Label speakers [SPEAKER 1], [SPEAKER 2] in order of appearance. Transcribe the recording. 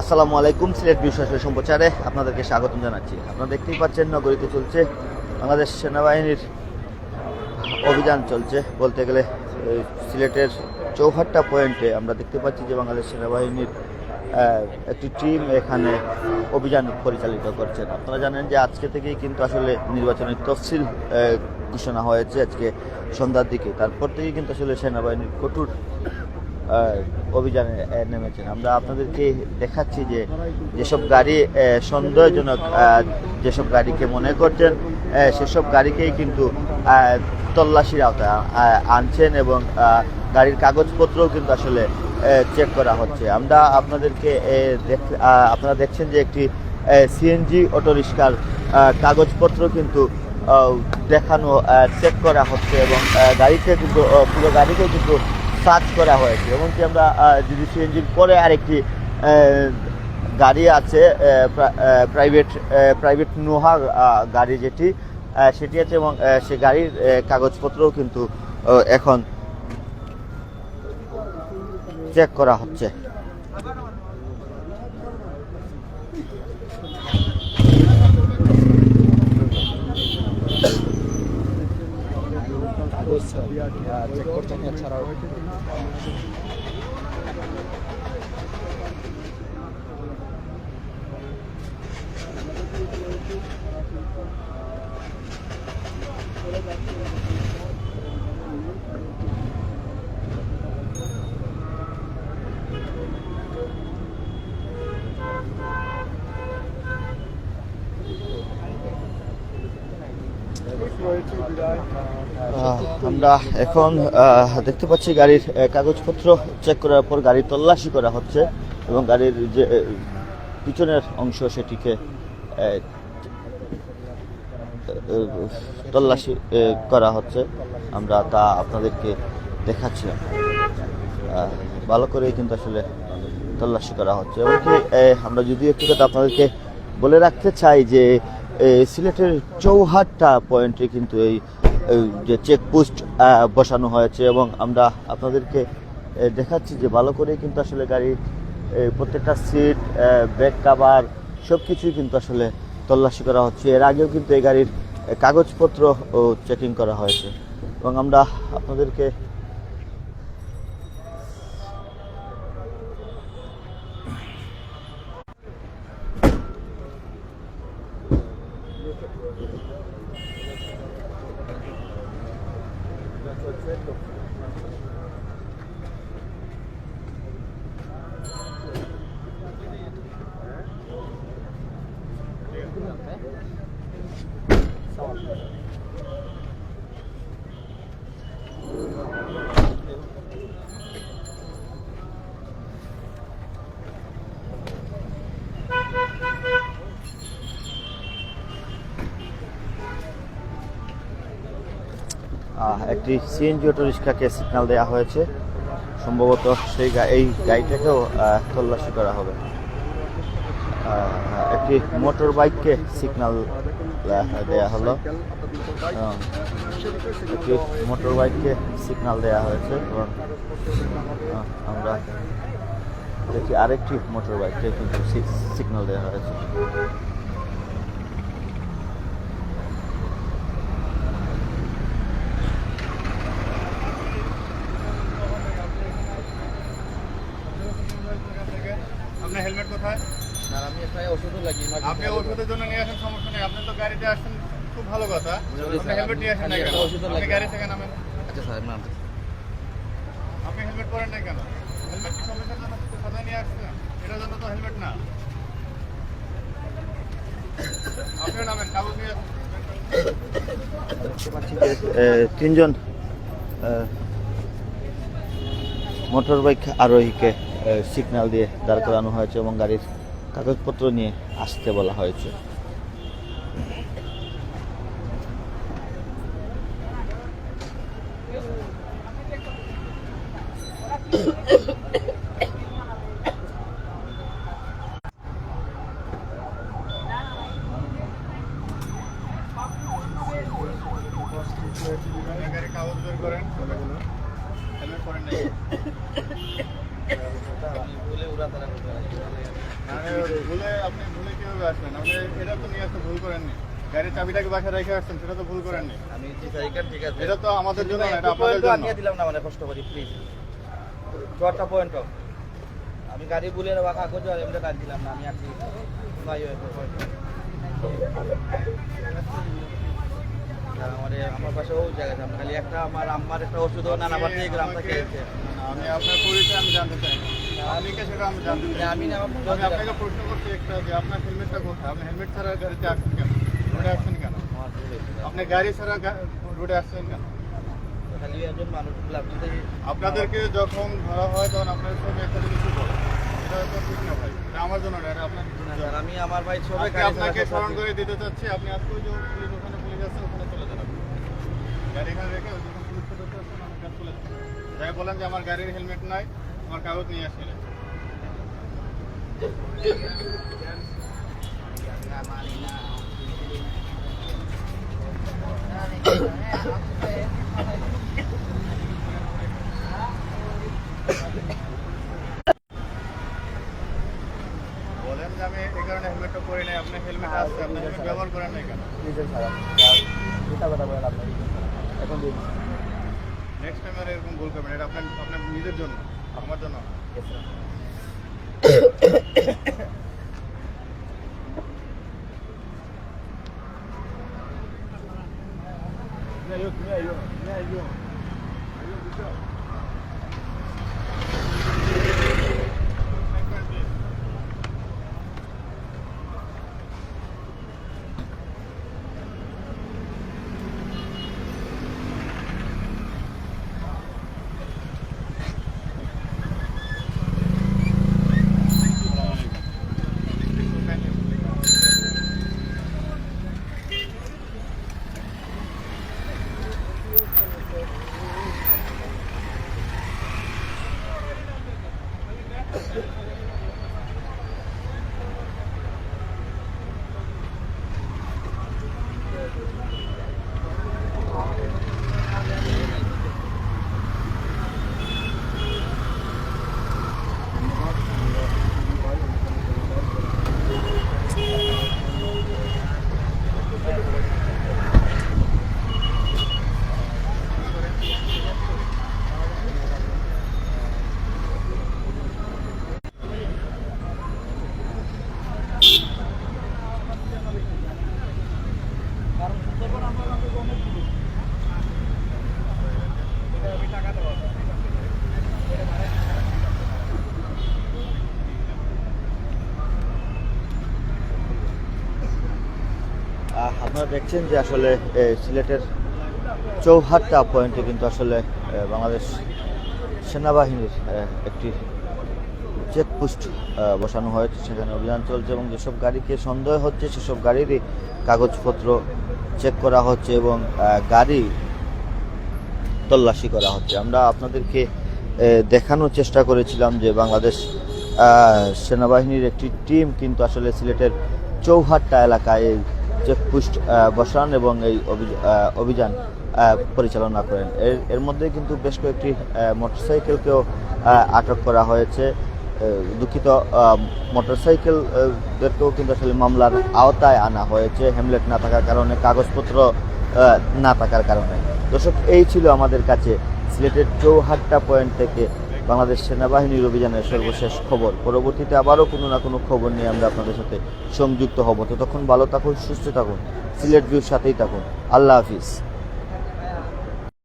[SPEAKER 1] আসসালামু আলাইকুম। সিলেট বিষয় সম্প্রচারে আপনাদেরকে স্বাগতম জানাচ্ছি। আপনারা দেখতেই পাচ্ছেন নগরীতে চলছে বাংলাদেশ সেনাবাহিনীর অভিযান চলছে। বলতে গেলে সিলেটের চৌহাট্টা পয়েন্টে আমরা দেখতে পাচ্ছি যে বাংলাদেশ সেনাবাহিনীর একটি টিম এখানে অভিযান পরিচালিত করছেন। আপনারা জানেন যে আজকে থেকেই কিন্তু আসলে নির্বাচনের তফসিল ঘোষণা হয়েছে আজকে সন্ধ্যার দিকে। তারপর থেকেই কিন্তু আসলে সেনাবাহিনীর কঠোর অভিযানে নেমেছেন। আমরা আপনাদেরকে দেখাচ্ছি যে যেসব গাড়ি সন্দেহজনক, যেসব গাড়িকে মনে করছেন সেসব গাড়িকেই কিন্তু তল্লাশির আওতায় আনছেন এবং গাড়ির কাগজপত্রও কিন্তু আসলে চেক করা হচ্ছে। আমরা আপনাদেরকে আপনারা দেখছেন যে একটি সিএনজি অটোরিক্সার কাগজপত্র কিন্তু দেখানো চেক করা হচ্ছে এবং গাড়িতে কিন্তু পুরো গাড়িকে কিন্তু সার্চ করা হয়েছে। এমনকি আমরা যদি সিএনজির পরে আরেকটি গাড়ি আছে প্রাইভেট নোহা গাড়ি যেটি সেটি আছে এবং সে গাড়ির কাগজপত্রও কিন্তু এখন চেক করা হচ্ছে।
[SPEAKER 2] চেক করছেন এছাড়াও
[SPEAKER 1] আমরা এখন দেখতে পাচ্ছি গাড়ির কাগজপত্র চেক করার পর গাড়ি তল্লাশি করা হচ্ছে এবং গাড়ির যে পিছনের অংশ সেটিকে তল্লাশি করা হচ্ছে। আমরা তা আপনাদেরকে দেখাচ্ছি। ভালো করেই কিন্তু আসলে তল্লাশি করা হচ্ছে। এমনকি আমরা যদি একটু কথা আপনাদেরকে বলে রাখতে চাই যে সিলেটের চৌহাট্টা পয়েন্টে কিন্তু এই যে চেকপোস্ট বসানো হয়েছে এবং আমরা আপনাদেরকে দেখাচ্ছি যে ভালো করেই কিন্তু আসলে গাড়ির প্রত্যেকটা সিট, ব্যাক কাভার সব কিছুই কিন্তু আসলে তল্লাশি করা হচ্ছে। এর আগেও কিন্তু এই গাড়ির কাগজপত্র চেকিং করা হয়েছে এবং আমরা আপনাদেরকে একটি সিএনজি অটোরিক্সাকে সিগন্যাল দেওয়া হয়েছে। সম্ভবত এই গাড়িটাকেও তল্লাশি করা হবে। একটি মোটর বাইককে সিগন্যাল দেওয়া হলো, একটি মোটর বাইককে সিগন্যাল দেওয়া হয়েছে এবং আমরা দেখি আরেকটি মোটর বাইককে কিন্তু সিগন্যাল দেওয়া হয়েছে।
[SPEAKER 3] আপনার হেলমেট কোথায়?
[SPEAKER 2] স্যার আমি একটা ওষুধও লাগি।
[SPEAKER 3] আপনি ওষুধের জন্য নিয়ে আসেন, সমস্যা নেই। আপনি তো গাড়িতে আসছেন, খুব ভালো কথা। আপনি হেলমেট নিয়ে আসেন না কেন? আপনি গাড়ি থেকে নামেন।
[SPEAKER 2] আচ্ছা স্যার নাম
[SPEAKER 3] আপনি হেলমেট পরেন না কেন? হেলমেট কি সমস্যার জন্য কোথায় নিয়ে আসছেন? এটার জন্য তো হেলমেট না। আপনিও নামেন, কাগজ নিয়ে আসেন।
[SPEAKER 1] দেখতে পাচ্ছি যে তিনজন মোটর বাইক আরোহীকে সিগন্যাল দিয়ে দাঁড় করানো হয়েছে এবং গাড়ির কাগজপত্র নিয়ে আসতে বলা হয়েছে।
[SPEAKER 3] গাড়ির কাগজ বের করেন। হেলমেট পরেন নাই।
[SPEAKER 2] বলে ওরা তারা
[SPEAKER 3] ভুলে আপনি ভুলে কিভাবে আসবেন? আপনি এটা তো নিয়ে আসতে ভুল করেননি। গাড়ির চাবিটাকে বাসায় রেখে আসছেন, সেটা তো ভুল করেননি।
[SPEAKER 2] আমি জি স্যার এখান ঠিক আছে
[SPEAKER 3] এটা তো আমাদের জন্য না, এটা
[SPEAKER 2] এটা
[SPEAKER 3] আপনাদের জন্য।
[SPEAKER 2] আনিয়ে দিলাম না মানে কষ্ট করি প্লিজ চটটা পয়েন্ট আমি গাড়ি বলে রাখা কাগজ আর এমনি কাজ দিলাম না আমি আসি ভাই আর আমার পাশেও জায়গা আছে খালি একটা আমার আম্মার একটা ওষুধও নানাবার থেকে গ্রাম থেকে এসেছে
[SPEAKER 3] আমি আপনার পরিচয় আমি জানতে চাই না। আপনি কে সেটা আমি জানতে চাই।
[SPEAKER 2] আমি না
[SPEAKER 3] আমি আপনাকে প্রশ্ন করছি একটা যে আপনার হেলমেটটা কোথায়? আপনি হেলমেট ছাড়া গাড়িতে আসছেন কেন? রোডে আসছেন কেন? আপনি গাড়ি ছাড়া রোডে আসছেন কেন?
[SPEAKER 2] খালি একজন মানুষ লাগছে
[SPEAKER 3] আপনাদেরকে যখন ধরা হয় তখন আপনাদের সঙ্গে একটা জিনিস বলে এটা তো ঠিক না ভাই, এটা আমার জন্য না, এটা আপনার জন্য।
[SPEAKER 2] আমি আমার ভাই সবাই
[SPEAKER 3] আজকে আপনাকে স্মরণ করে দিতে চাচ্ছি, আপনি আজকে ওই যে পুলিশ ওখানে পুলিশ আছে ওখানে চলে যান আপনি। গাড়ি এখানে রেখে ওই যখন পুলিশকে ধরতে আসছেন আমার কাছে চলে যান। যাই বলেন যে আমার গাড়ির হেলমেট নাই, আমার কাগজ নিয়ে আসছিলেন। বলেন যে আমি এই কারণে হেলমেটটা পরে নাই, আপনার হেলমেট আছে, আপনি হেলমেট ব্যবহার করেন নাই কেন?
[SPEAKER 2] এখন দিন
[SPEAKER 3] নেক্সট টাইম আর এরকম ভুল করবেন, এটা আপনার আপনার নিজের জন্য, আমার জন্য না।
[SPEAKER 1] আপনারা দেখছেন যে আসলে সিলেটের চৌহাট্টা পয়েন্টে কিন্তু আসলে বাংলাদেশ সেনাবাহিনীর একটি চেকপোস্ট বসানো হয়েছে, সেখানে অভিযান চলছে এবং যেসব গাড়িকে সন্দেহ হচ্ছে সেসব গাড়িরই কাগজপত্র চেক করা হচ্ছে এবং গাড়ি তল্লাশি করা হচ্ছে। আমরা আপনাদেরকে দেখানোর চেষ্টা করেছিলাম যে বাংলাদেশ সেনাবাহিনীর একটি টিম কিন্তু আসলে সিলেটের চৌহাট্টা এলাকায় এই চেকপোস্ট বসান এবং এই অভিযান পরিচালনা করেন। এর মধ্যে কিন্তু বেশ কয়েকটি মোটরসাইকেলকেও আটক করা হয়েছে। দুঃখিত, মোটরসাইকেলদেরকেও কিন্তু আসলে মামলার আওতায় আনা হয়েছে হেলমেট না থাকার কারণে, কাগজপত্র না থাকার কারণে। দর্শক, এই ছিল আমাদের কাছে সিলেটের চৌহাট্টা পয়েন্ট থেকে বাংলাদেশ সেনাবাহিনীর অভিযানের সর্বশেষ খবর। পরবর্তীতে আবারও কোনো না কোনো খবর নিয়ে আমরা আপনাদের সাথে সংযুক্ত হব। ততক্ষণ ভালো থাকুন, সুস্থ থাকুন, সিলেট ভিউর সাথেই থাকুন। আল্লাহ হাফিজ।